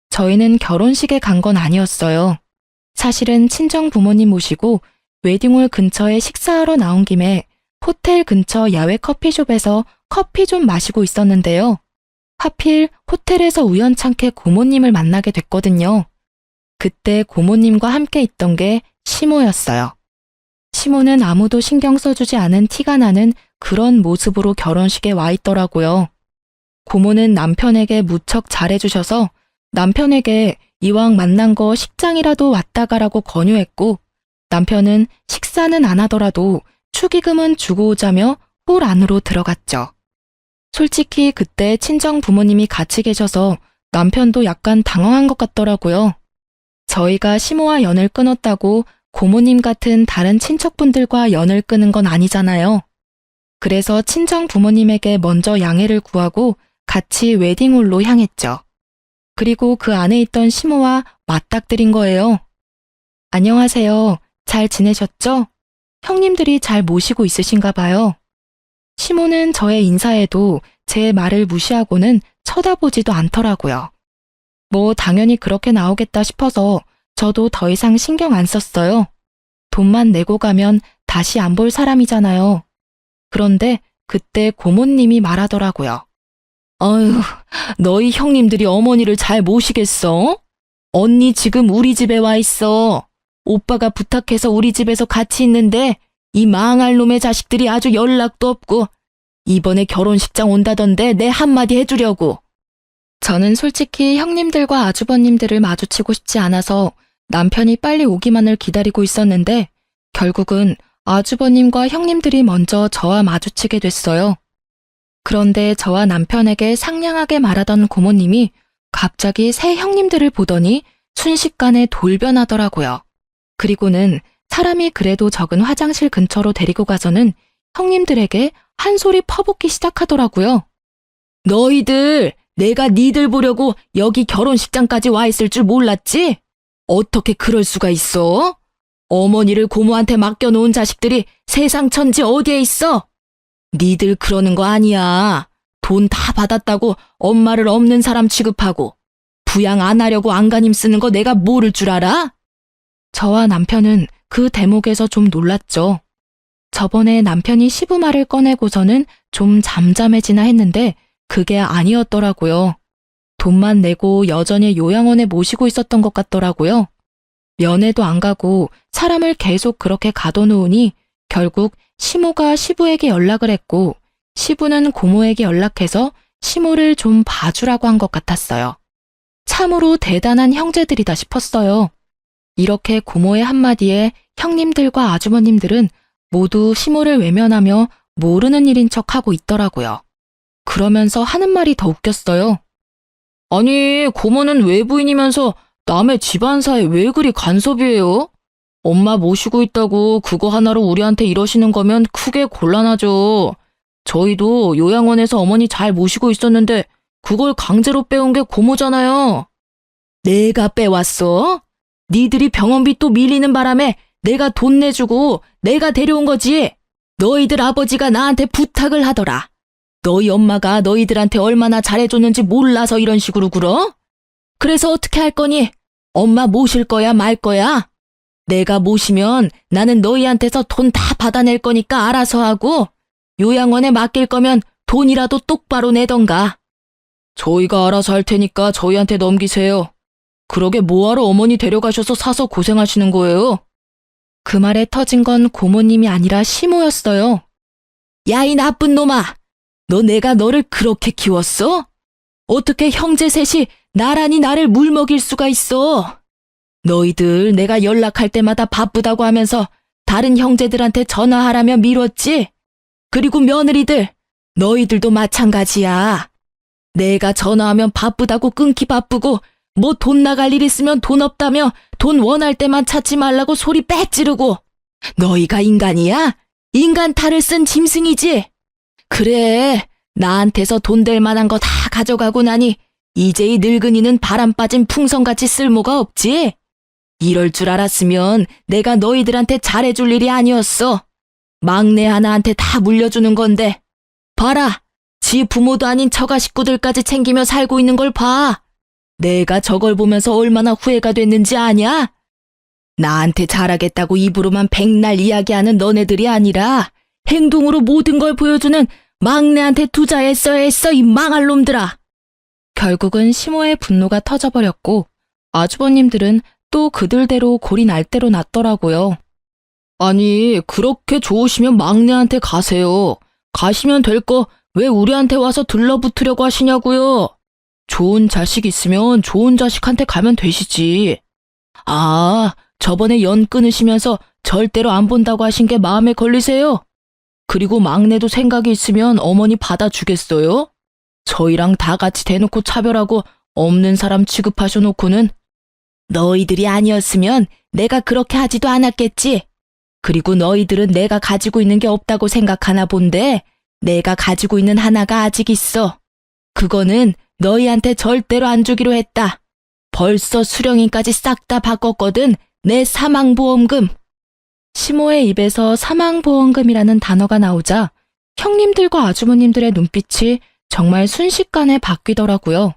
저희는 결혼식에 간 건 아니었어요. 사실은 친정 부모님 모시고 웨딩홀 근처에 식사하러 나온 김에 호텔 근처 야외 커피숍에서 커피 좀 마시고 있었는데요. 하필 호텔에서 우연찮게 고모님을 만나게 됐거든요. 그때 고모님과 함께 있던 게 시모였어요. 시모는 아무도 신경 써주지 않은 티가 나는 그런 모습으로 결혼식에 와 있더라고요. 고모는 남편에게 무척 잘해주셔서 남편에게 이왕 만난 거 식장이라도 왔다 가라고 권유했고 남편은 식사는 안 하더라도 축의금은 주고 오자며 홀 안으로 들어갔죠. 솔직히 그때 친정 부모님이 같이 계셔서 남편도 약간 당황한 것 같더라고요. 저희가 시모와 연을 끊었다고 고모님 같은 다른 친척분들과 연을 끊은 건 아니잖아요. 그래서 친정 부모님에게 먼저 양해를 구하고 같이 웨딩홀로 향했죠. 그리고 그 안에 있던 시모와 맞닥뜨린 거예요. 안녕하세요. 잘 지내셨죠? 형님들이 잘 모시고 있으신가 봐요. 시모는 저의 인사에도 제 말을 무시하고는 쳐다보지도 않더라고요. 뭐 당연히 그렇게 나오겠다 싶어서 저도 더 이상 신경 안 썼어요. 돈만 내고 가면 다시 안 볼 사람이잖아요. 그런데 그때 고모님이 말하더라고요. 어휴, 너희 형님들이 어머니를 잘 모시겠어? 언니 지금 우리 집에 와 있어. 오빠가 부탁해서 우리 집에서 같이 있는데 이 망할 놈의 자식들이 아주 연락도 없고 이번에 결혼식장 온다던데 내 한마디 해주려고. 저는 솔직히 형님들과 아주버님들을 마주치고 싶지 않아서 남편이 빨리 오기만을 기다리고 있었는데 결국은 아주버님과 형님들이 먼저 저와 마주치게 됐어요. 그런데 저와 남편에게 상냥하게 말하던 고모님이 갑자기 새 형님들을 보더니 순식간에 돌변하더라고요. 그리고는 사람이 그래도 적은 화장실 근처로 데리고 가서는 형님들에게 한 소리 퍼붓기 시작하더라고요. 너희들, 내가 니들 보려고 여기 결혼식장까지 와 있을 줄 몰랐지? 어떻게 그럴 수가 있어? 어머니를 고모한테 맡겨놓은 자식들이 세상 천지 어디에 있어? 니들 그러는 거 아니야. 돈 다 받았다고 엄마를 없는 사람 취급하고 부양 안 하려고 안간힘 쓰는 거 내가 모를 줄 알아? 저와 남편은 그 대목에서 좀 놀랐죠. 저번에 남편이 시부말을 꺼내고서는 좀 잠잠해지나 했는데 그게 아니었더라고요. 돈만 내고 여전히 요양원에 모시고 있었던 것 같더라고요. 면회도 안 가고 사람을 계속 그렇게 가둬놓으니 결국 시모가 시부에게 연락을 했고 시부는 고모에게 연락해서 시모를 좀 봐주라고 한 것 같았어요. 참으로 대단한 형제들이다 싶었어요. 이렇게 고모의 한마디에 형님들과 아주머님들은 모두 시모를 외면하며 모르는 일인 척하고 있더라고요. 그러면서 하는 말이 더 웃겼어요. 아니, 고모는 외부인이면서 남의 집안사에 왜 그리 간섭이에요? 엄마 모시고 있다고 그거 하나로 우리한테 이러시는 거면 크게 곤란하죠. 저희도 요양원에서 어머니 잘 모시고 있었는데 그걸 강제로 빼온 게 고모잖아요. 내가 빼왔어? 니들이 병원비 또 밀리는 바람에 내가 돈 내주고 내가 데려온 거지. 너희들 아버지가 나한테 부탁을 하더라. 너희 엄마가 너희들한테 얼마나 잘해줬는지 몰라서 이런 식으로 굴어? 그래서 어떻게 할 거니? 엄마 모실 거야 말 거야? 내가 모시면 나는 너희한테서 돈 다 받아낼 거니까 알아서 하고 요양원에 맡길 거면 돈이라도 똑바로 내던가. 저희가 알아서 할 테니까 저희한테 넘기세요. 그러게 뭐하러 어머니 데려가셔서 사서 고생하시는 거예요? 그 말에 터진 건 고모님이 아니라 시모였어요. 야, 이 나쁜 놈아! 너 내가 너를 그렇게 키웠어? 어떻게 형제 셋이 나란히 나를 물먹일 수가 있어? 너희들 내가 연락할 때마다 바쁘다고 하면서 다른 형제들한테 전화하라며 미뤘지? 그리고 며느리들, 너희들도 마찬가지야. 내가 전화하면 바쁘다고 끊기 바쁘고 뭐 돈 나갈 일 있으면 돈 없다며 돈 원할 때만 찾지 말라고 소리 빽 지르고. 너희가 인간이야? 인간 탈을 쓴 짐승이지? 그래, 나한테서 돈 될 만한 거 다 가져가고 나니 이제 이 늙은이는 바람 빠진 풍선같이 쓸모가 없지? 이럴 줄 알았으면 내가 너희들한테 잘해줄 일이 아니었어. 막내 하나한테 다 물려주는 건데. 봐라, 지 부모도 아닌 처가 식구들까지 챙기며 살고 있는 걸 봐. 내가 저걸 보면서 얼마나 후회가 됐는지 아냐? 나한테 잘하겠다고 입으로만 백날 이야기하는 너네들이 아니라 행동으로 모든 걸 보여주는 막내한테 투자했어야 했어, 이 망할 놈들아. 결국은 시모의 분노가 터져버렸고 아주버님들은 또 그들대로 골이 날 대로 났더라고요. 아니, 그렇게 좋으시면 막내한테 가세요. 가시면 될 거 왜 우리한테 와서 들러붙으려고 하시냐고요. 좋은 자식 있으면 좋은 자식한테 가면 되시지. 아, 저번에 연 끊으시면서 절대로 안 본다고 하신 게 마음에 걸리세요? 그리고 막내도 생각이 있으면 어머니 받아주겠어요? 저희랑 다 같이 대놓고 차별하고 없는 사람 취급하셔놓고는. 너희들이 아니었으면 내가 그렇게 하지도 않았겠지. 그리고 너희들은 내가 가지고 있는 게 없다고 생각하나 본데 내가 가지고 있는 하나가 아직 있어. 그거는 너희한테 절대로 안 주기로 했다. 벌써 수령인까지 싹 다 바꿨거든, 내 사망보험금. 시모의 입에서 사망보험금이라는 단어가 나오자 형님들과 아주머님들의 눈빛이 정말 순식간에 바뀌더라고요.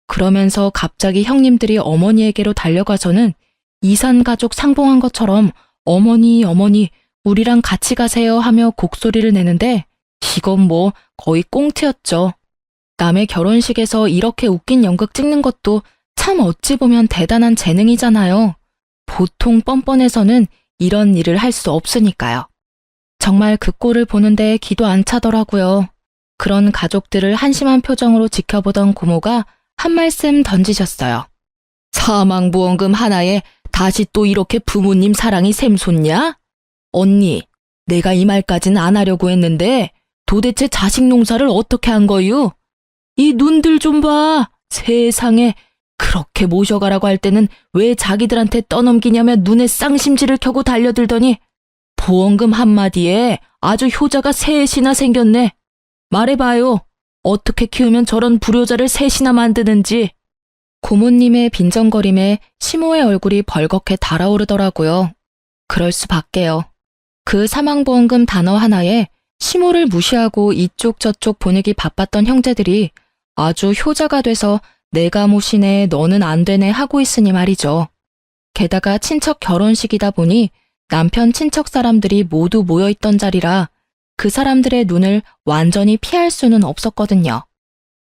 그러면서 갑자기 형님들이 어머니에게로 달려가서는 이산가족 상봉한 것처럼 어머니, 어머니, 우리랑 같이 가세요 하며 곡소리를 내는데 이건 뭐 거의 꽁트였죠. 남의 결혼식에서 이렇게 웃긴 연극 찍는 것도 참 어찌 보면 대단한 재능이잖아요. 보통 뻔뻔해서는 이런 일을 할 수 없으니까요. 정말 그 꼴을 보는데 기도 안 차더라고요. 그런 가족들을 한심한 표정으로 지켜보던 고모가 한 말씀 던지셨어요. 사망보험금 하나에 다시 또 이렇게 부모님 사랑이 샘솟냐? 언니, 내가 이 말까진 안 하려고 했는데 도대체 자식 농사를 어떻게 한 거유? 이 눈들 좀 봐. 세상에 그렇게 모셔가라고 할 때는 왜 자기들한테 떠넘기냐며 눈에 쌍심지를 켜고 달려들더니 보험금 한마디에 아주 효자가 셋이나 생겼네. 말해봐요. 어떻게 키우면 저런 불효자를 셋이나 만드는지. 고모님의 빈정거림에 시모의 얼굴이 벌겋게 달아오르더라고요. 그럴 수밖에요. 그 사망보험금 단어 하나에 시모를 무시하고 이쪽 저쪽 보내기 바빴던 형제들이 아주 효자가 돼서 내가 모시네 너는 안 되네 하고 있으니 말이죠. 게다가 친척 결혼식이다 보니 남편 친척 사람들이 모두 모여있던 자리라 그 사람들의 눈을 완전히 피할 수는 없었거든요.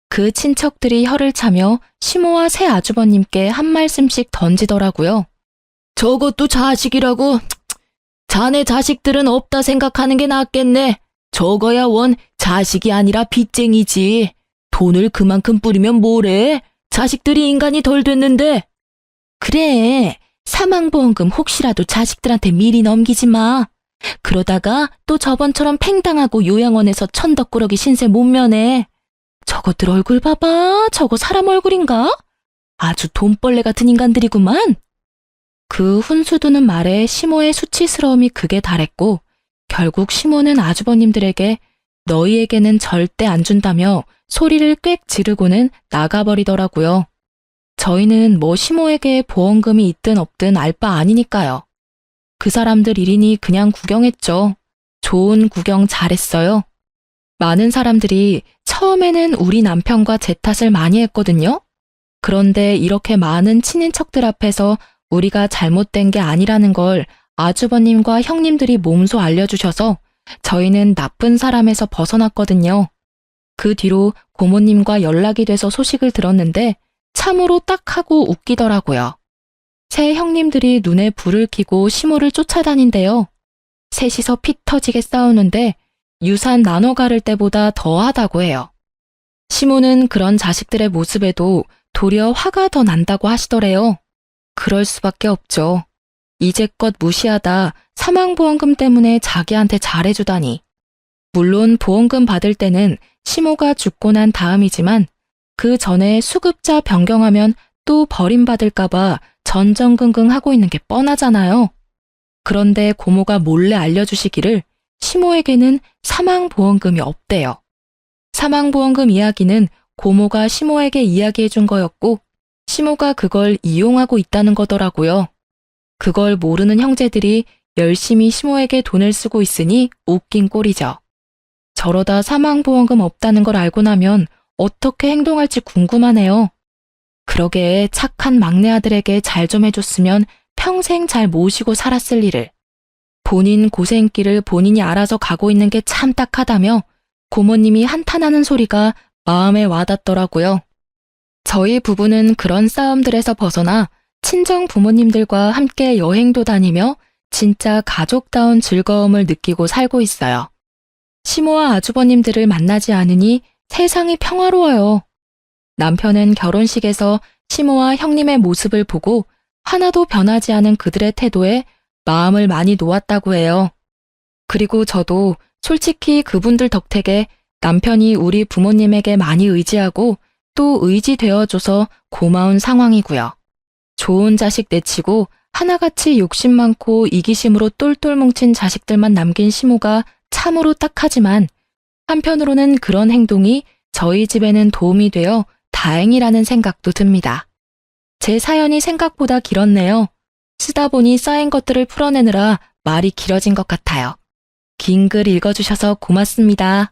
그 친척들이 혀를 차며 시모와 새 아주버님께 한 말씀씩 던지더라고요. 저것도 자식이라고? 자네 자식들은 없다 생각하는 게 낫겠네. 저거야 원 자식이 아니라 빚쟁이지. 돈을 그만큼 뿌리면 뭐래? 자식들이 인간이 덜 됐는데. 그래, 사망보험금 혹시라도 자식들한테 미리 넘기지 마. 그러다가 또 저번처럼 팽당하고 요양원에서 천덕꾸러기 신세 못 면해. 저것들 얼굴 봐봐. 저거 사람 얼굴인가? 아주 돈벌레 같은 인간들이구만. 그 훈수두는 말에 시모의 수치스러움이 극에 달했고 결국 시모는 아주버님들에게 너희에게는 절대 안 준다며 소리를 꽥 지르고는 나가버리더라고요. 저희는 뭐 시모에게 보험금이 있든 없든 알 바 아니니까요. 그 사람들 일이니 그냥 구경했죠. 좋은 구경 잘했어요. 많은 사람들이 처음에는 우리 남편과 제 탓을 많이 했거든요. 그런데 이렇게 많은 친인척들 앞에서 우리가 잘못된 게 아니라는 걸 아주버님과 형님들이 몸소 알려주셔서 저희는 나쁜 사람에서 벗어났거든요. 그 뒤로 고모님과 연락이 돼서 소식을 들었는데 참으로 딱하고 웃기더라고요. 새 형님들이 눈에 불을 켜고 시모를 쫓아다닌대요. 셋이서 피 터지게 싸우는데 유산 나눠 가를 때보다 더하다고 해요. 시모는 그런 자식들의 모습에도 도리어 화가 더 난다고 하시더래요. 그럴 수밖에 없죠. 이제껏 무시하다 사망보험금 때문에 자기한테 잘해주다니. 물론 보험금 받을 때는 시모가 죽고 난 다음이지만 그 전에 수급자 변경하면 또 버림받을까봐 전전긍긍하고 있는 게 뻔하잖아요. 그런데 고모가 몰래 알려주시기를 시모에게는 사망보험금이 없대요. 사망보험금 이야기는 고모가 시모에게 이야기해준 거였고 시모가 그걸 이용하고 있다는 거더라고요. 그걸 모르는 형제들이 열심히 시모에게 돈을 쓰고 있으니 웃긴 꼴이죠. 저러다 사망보험금 없다는 걸 알고 나면 어떻게 행동할지 궁금하네요. 그러게 착한 막내 아들에게 잘 좀 해줬으면 평생 잘 모시고 살았을 일을. 본인 고생길을 본인이 알아서 가고 있는 게 참 딱하다며 고모님이 한탄하는 소리가 마음에 와닿더라고요. 저희 부부는 그런 싸움들에서 벗어나 친정 부모님들과 함께 여행도 다니며 진짜 가족다운 즐거움을 느끼고 살고 있어요. 시모와 아주버님들을 만나지 않으니 세상이 평화로워요. 남편은 결혼식에서 시모와 형님의 모습을 보고 하나도 변하지 않은 그들의 태도에 마음을 많이 놓았다고 해요. 그리고 저도 솔직히 그분들 덕택에 남편이 우리 부모님에게 많이 의지하고 또 의지되어줘서 고마운 상황이고요. 좋은 자식 내치고 하나같이 욕심 많고 이기심으로 똘똘 뭉친 자식들만 남긴 시모가 참으로 딱하지만 한편으로는 그런 행동이 저희 집에는 도움이 되어 다행이라는 생각도 듭니다. 제 사연이 생각보다 길었네요. 쓰다 보니 쌓인 것들을 풀어내느라 말이 길어진 것 같아요. 긴 글 읽어주셔서 고맙습니다.